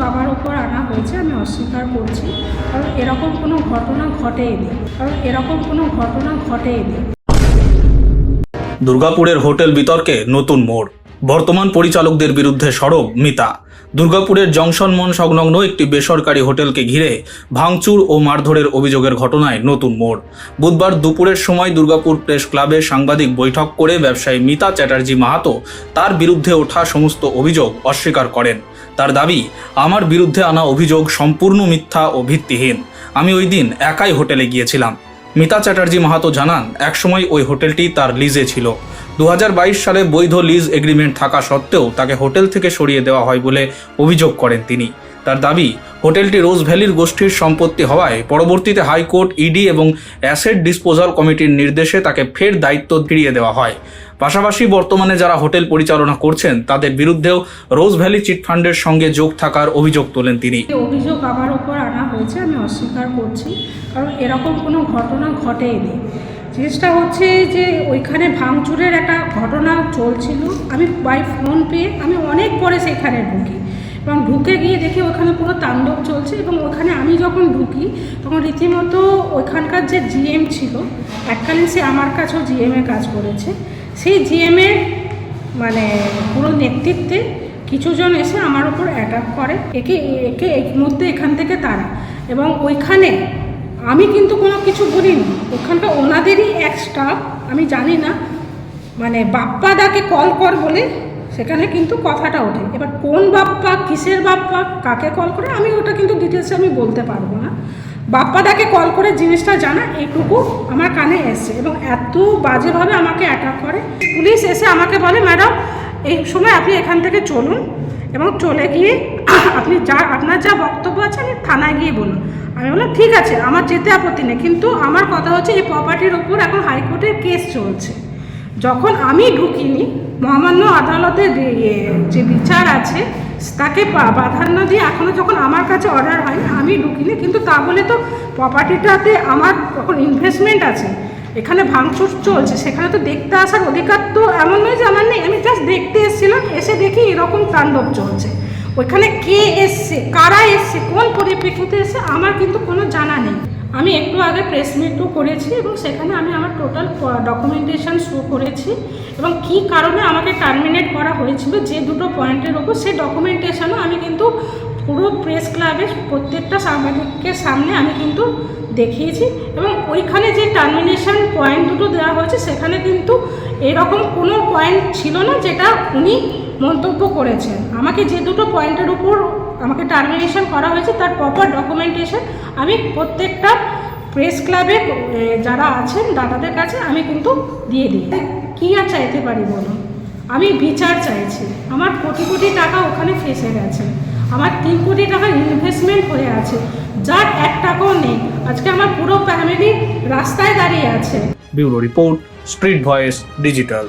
আমার উপর আনা হয়েছে, আমি অস্বীকার করছি, কারণ এরকম কোনো ঘটনা ঘটেনি। দুর্গাপুরের হোটেল বিতর্কে নতুন মোড়, বর্তমান পরিচালকদের বিরুদ্ধে সরব মিতা। দুর্গাপুরের জংশন মন সংলগ্ন একটি বেসরকারি হোটেলকে ঘিরে ভাঙচুর ও মারধরের অভিযোগের ঘটনায় নতুন মোড়। বুধবার দুপুরের সময় দুর্গাপুর প্রেস ক্লাবে সাংবাদিক বৈঠক করে ব্যবসায়ী মিতা চ্যাটার্জি মাহাতো তার বিরুদ্ধে ওঠা সমস্ত অভিযোগ অস্বীকার করেন। তার দাবি, আমার বিরুদ্ধে আনা অভিযোগ সম্পূর্ণ মিথ্যা ও ভিত্তিহীন। আমি ওই দিন একাই হোটেলে গিয়েছিলাম। মিতা চ্যাটার্জি মাহাতো জানান, একসময় ওই হোটেলটি তার লিজে ছিল। 2022 সালে বৈধ লিজ এগ্রিমেন্ট থাকা সত্ত্বেও তাকে হোটেল থেকে সরিয়ে দেওয়া হয় বলে অভিযোগ করেন তিনি। তার দাবি, হোটেলটি রোজ ভ্যালির গোষ্ঠীর সম্পত্তি হওয়ায় পরবর্তীতে হাইকোর্ট, ইডি এবং অ্যাসেট ডিসপোজাল কমিটির নির্দেশে তাকে ফের দায়িত্ব ফিরিয়ে দেওয়া হয়। পাশাপাশি বর্তমানে যারা হোটেল পরিচালনা করছেন তাদের বিরুদ্ধেও রোজ ভ্যালি চিটফান্ডের সঙ্গে যোগ থাকার অভিযোগ তোলেন তিনি। অভিযোগ আমার উপর আনা হয়েছে, আমি অস্বীকার করছি, কারণ এরকম কোনো ঘটনা ঘটেনি। জিনিসটা হচ্ছে যে ওইখানে ভাঙচুরের একটা ঘটনা চলছিল, আমি বাই ফোন পেয়ে আমি অনেক পরে সেখানে ঢুকি এবং ঢুকে গিয়ে দেখি ওখানে পুরো তাণ্ডব চলছে। এবং ওখানে আমি যখন ঢুকি তখন রীতিমতো ওইখানকার যে জিএম ছিল, এককালীন সে আমার কাছেও জিএমে কাজ করেছে, সেই জিএমের মানে পুরো নেতৃত্বে কিছুজন এসে আমার উপর অ্যাটাক করে, একে এর মধ্যে এখান থেকে তারা, এবং ওইখানে আমি কিন্তু কোনো কিছু বলিনি। ওখানকার ওনাদেরই এক স্টাফ, আমি জানি না, মানে বাপ্পাদাকে কল কর বলে সেখানে কিন্তু কথাটা ওঠে। এবার কোন বাপ্পা, কিসের বাপ্পা, কাকে কল করে আমি ওটা কিন্তু ডিটেলসে আমি বলতে পারবো না। বাপ্পাদাকে কল করে জিনিসটা জানা এইটুকু আমার কানে এসছে, এবং এত বাজেভাবে আমাকে অ্যাটাক করে। পুলিশ এসে আমাকে বলে, ম্যাডাম এই সময় আপনি এখান থেকে চলুন এবং চলে গিয়ে আপনার যা বক্তব্য আছে আমি থানায় গিয়ে বলুন। আমি বললাম ঠিক আছে, আমার যেতে আপত্তি নেই, কিন্তু আমার কথা হচ্ছে এই প্রপার্টির ওপর এখন হাইকোর্টের কেস চলছে। যখন আমি ঢুকিনি, মহামান্য আদালতের যে বিচার আছে তাকে প্রাধান্য দিয়ে এখনও যখন আমার কাছে অর্ডার হয়নি আমি ঢুকিনি, কিন্তু তা বলে তো প্রপার্টিটাতে আমার যখন ইনভেস্টমেন্ট আছে, এখানে ভাঙচুর চলছে, সেখানে তো দেখতে আসার অধিকার তো এমন নয় যে আমার নেই। আমি জাস্ট দেখতে এসেছিলাম, এসে দেখি এরকম তাণ্ডব চলছে। ওইখানে কে এসছে, কারা এসছে, কোন পরিপ্রেক্ষিতে এসছে আমার কিন্তু কোনো জানা নেই। আমি একটু আগে প্রেস মিটও করেছি এবং সেখানে আমি আমার টোটাল ডকুমেন্টেশন শো করেছি এবং কী কারণে আমাকে টার্মিনেট করা হয়েছিল যে দুটো পয়েন্টের ওপর, সেই ডকুমেন্টেশনও আমি কিন্তু পুরো প্রেস ক্লাবের প্রত্যেকটা সাংবাদিকের সামনে আমি কিন্তু দেখিয়েছি। এবং ওইখানে যে টার্মিনেশন পয়েন্ট দুটো দেওয়া হয়েছে সেখানে কিন্তু এরকম কোনো পয়েন্ট ছিল না যেটা উনি মন্তব্য করেছেন। আমাকে যে দুটো পয়েন্টের উপর আমাকে টার্মিনেশন করা হয়েছে তার প্রপার ডকুমেন্টেশন আমি প্রত্যেকটা প্রেস ক্লাবে যারা আছেন দাদাদের কাছে আমি কিন্তু দিয়ে দিই। কী আর চাইতে পারি বলুন, আমি বিচার চাইছি। আমার কোটি কোটি টাকা ওখানে ফেসে গেছে, আমার 3 কোটি টাকা ইনভেস্টমেন্ট হয়ে আছে, যার 1 টাকাও নেই। আজকে আমার পুরো ফ্যামিলি রাস্তায় দাঁড়িয়ে আছে। Bureau report, street voice digital.